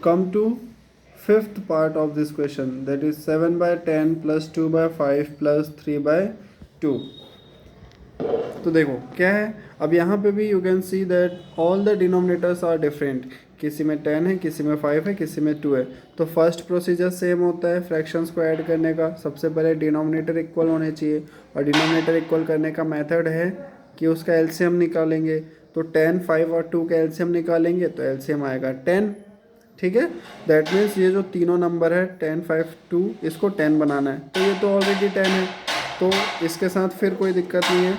come to fifth part of this question, that is 7/10 plus 2/5 plus 3/2। तो देखो क्या है, अब यहाँ पे भी you can see that all the denominators are different. किसी में 10 है, किसी में 5 है, किसी में 2 है। तो फर्स्ट प्रोसीजर सेम होता है फ्रैक्शंस को ऐड करने का। सबसे पहले डिनोमिनेटर इक्वल होने चाहिए, और डिनोमिनेटर इक्वल करने का मेथड है कि उसका एलसीएम निकालेंगे। तो 10, 5 और 2 का एलसीएम निकालेंगे तो एलसीएम आएगा 10। ठीक है, दैट मीन्स ये जो तीनों नंबर है 10, 5, 2, इसको 10 बनाना है। तो ये तो ऑलरेडी 10 है, तो इसके साथ फिर कोई दिक्कत नहीं है।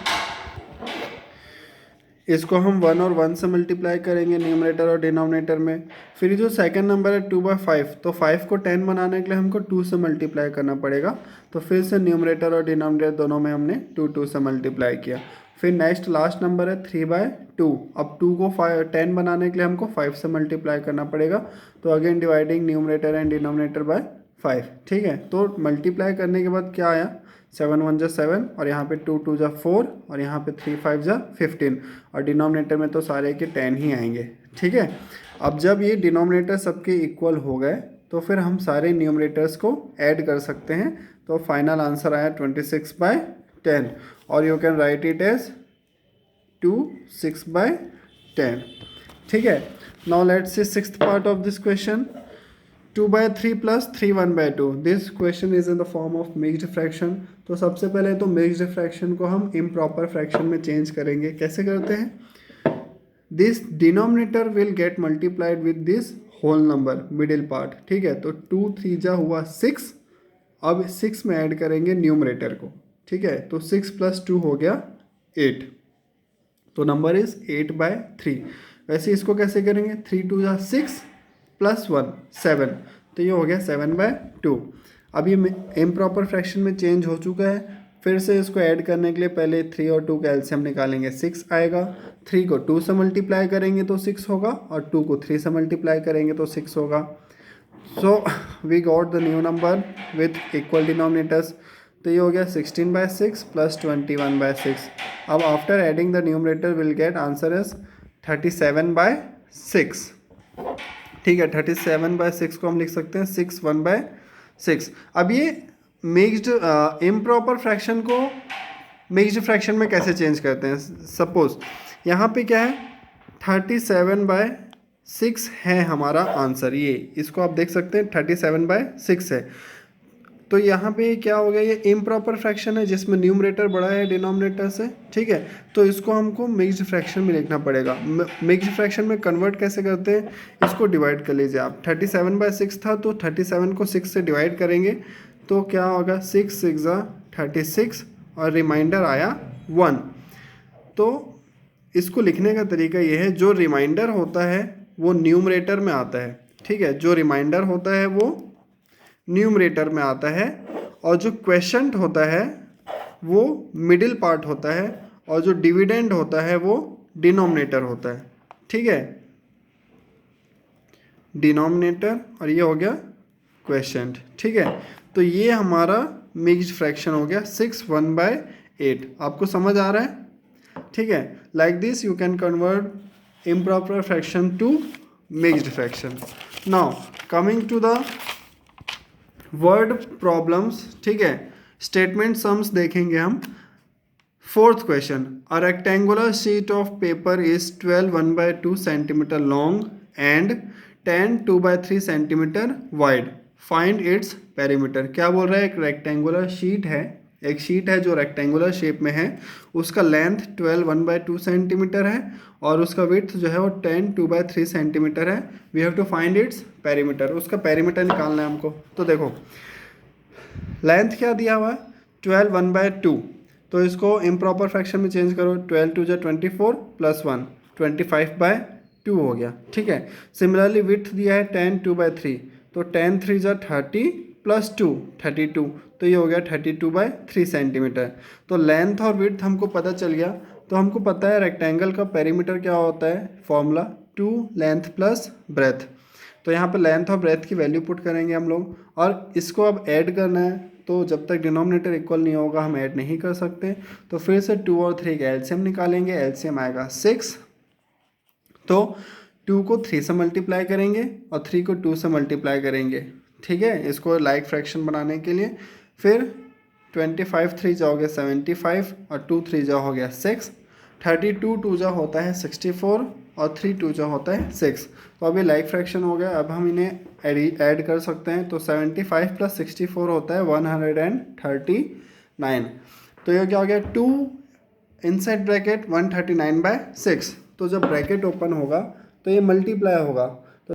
इसको हम 1 और 1 से मल्टीप्लाई करेंगे न्यूमरेटर और डिनोमिनेटर में। फिर जो सेकंड नंबर है 2/5, तो 5 को 10 बनाने के लिए हमको 2 से मल्टीप्लाई करना पड़ेगा। तो फिर से न्यूमरेटर और डिनोमिनेटर दोनों में हमने 2 से मल्टीप्लाई किया। फिर नेक्स्ट लास्ट नंबर है 3/2। अब 2 को 10 बनाने के लिए हमको 5 से मल्टीप्लाई करना पड़ेगा। तो again dividing numerator and denominator by 5। ठीक है, तो मल्टीप्लाई करने के बाद क्या आया, 7 1 जा 7, और यहाँ पे 2 2 जा 4, और यहाँ पे 3 5 जा 15, और डिनोमिनेटर में तो सारे के 10 ही आएंगे। ठीक है, अब जब ये डिनोमिनेटर सबके इक्वल हो गए तो फिर हम सारे न्यूमरेटर्स को ऐड कर सकते हैं। तो फाइनल आंसर आया 26/10, और you can write it as 6/10। ठीक है, now let's see sixth part of this question, 2/3 plus 3 1/2। This question is in the form of mixed fraction. तो सबसे पहले तो मिक्स्ड फ्रैक्शन को हम इम्प्रॉपर फ्रैक्शन में चेंज करेंगे। कैसे करते हैं, this denominator will get multiplied with this whole number middle part. ठीक है, तो 2 3 जा हुआ 6। अब 6 में ऐड करेंगे न्यूमरेटर को। ठीक है, तो 6 + 2 हो गया 8, तो नंबर इज 8/3। वैसे इसको कैसे करेंगे, 3 2 जा 6 + 1 7, तो ये हो गया 7/2। अब ये इम्प्रॉपर फ्रैक्शन में चेंज हो चुका है। फिर से इसको ऐड करने के लिए पहले 3 और 2 का एलसीएम निकालेंगे, 6 आएगा। 3 को 2 से मल्टीप्लाई करेंगे तो 6 होगा, और 2 को 3 से मल्टीप्लाई करेंगे तो 6 होगा। So we got the new number with equal denominators. तो ये हो गया 16/6 + 21/6। अब after adding the numerator will get answer is 37/6। ठीक है, 37/6 को हम लिख सकते हैं 6 1/6। अब ये मिक्स्ड इम्प्रॉपर फ्रैक्शन को मिक्स्ड फ्रैक्शन में कैसे चेंज करते हैं। सपोज यहाँ पे क्या है, 37/6 है हमारा आंसर। ये इसको आप देख सकते हैं 37/6 है। तो यहाँ पे क्या हो गया, ये इम्प्रॉपर फ्रैक्शन है जिसमें न्यूमरेटर बड़ा है डिनोमिनेटर से। ठीक है, तो इसको हमको मिक्स्ड फ्रैक्शन में लिखना पड़ेगा। मिक्स्ड फ्रैक्शन में कन्वर्ट कैसे करते हैं, इसको डिवाइड कर लीजिए आप। 37/6 था, तो 37 को 6 से डिवाइड करेंगे तो क्या होगा, 6 6 जा 36, और रिमाइंडर आया 1। तो इसको लिखने का तरीका ये है, जो रिमाइंडर होता है वो न्यूमरेटर में आता है। ठीक है, जो रिमाइंडर होता है वो न्यूमरेटर में आता है, और जो क्वेश्चंट होता है वो मिडिल पार्ट होता है, और जो डिविडेंड होता है वो डिनोमिनेटर होता है। ठीक है, डिनोमिनेटर, और ये हो गया क्वेश्चंट। ठीक है, तो ये हमारा मिक्स्ड फ्रैक्शन हो गया 6 1/8। आपको समझ आ रहा है। ठीक है, like this you can convert improper fraction to mixed fraction. Now coming to the word problems. ठीक है, स्टेटमेंट सम्स देखेंगे हम। Fourth question, a rectangular sheet of paper is 12 1/2 centimetre long and 10 2/3 centimetre wide, find its perimeter. क्या बोल रहा है, एक rectangular sheet है, एक शीट है जो रेक्टेंगुलर शेप में है, उसका लेंथ 12 1/2 सेंटीमीटर है, और उसका विड्थ जो है वो 10 2/3 सेंटीमीटर है। We have to find its perimeter. उसका पेरीमीटर निकालना है हमको। तो देखो लेंथ क्या दिया हुआ है, 12 1/2, तो इसको इम्प्रॉपर फ्रैक्शन में चेंज करो। 12 2 जा 24 + 1 25/2 हो गया। ठीक है, सिमिलरली विड्थ दिया है 10 2/3, तो 10 3 जा 30 + 2 32, तो ये हो गया 32/3 सेंटीमीटर। तो लेंथ और विड्थ हमको पता चल गया। तो हमको पता है रेक्टेंगल का पेरीमीटर क्या होता है, फॉर्मूला 2 लेंथ + ब्रेथ। तो यहाँ पे लेंथ और ब्रेथ की वैल्यू पुट करेंगे हम लोग, और इसको अब ऐड करना है। तो जब तक डिनोमिनेटर इक्वल नहीं होगा हम ऐड नहीं कर सकते। तो फिर से 2 और 3 का एलसीएम निकालेंगे, एलसीएम आएगा 6। तो 2 को 3 से मल्टीप्लाई करेंगे और 3 को 2 से मल्टीप्लाई करेंगे, ठीक है, इसको लाइक फ्रैक्शन बनाने के लिए। फिर 25 3 जा हो गया 75 और 2 3 जा हो गया 6, 32 2 जा होता है 64 और 3 2 जा होता है 6। तो अभी लाइक फ्रैक्शन हो गया। अब हम इन्हें ऐड कर सकते हैं। तो 75 + 64 होता है 139। तो ये क्या हो गया 2 इनसाइड ब्रैकेट 139/6। तो जब ब्रैकेट ओपन होगा तो ये मल्टीप्लाई होगा,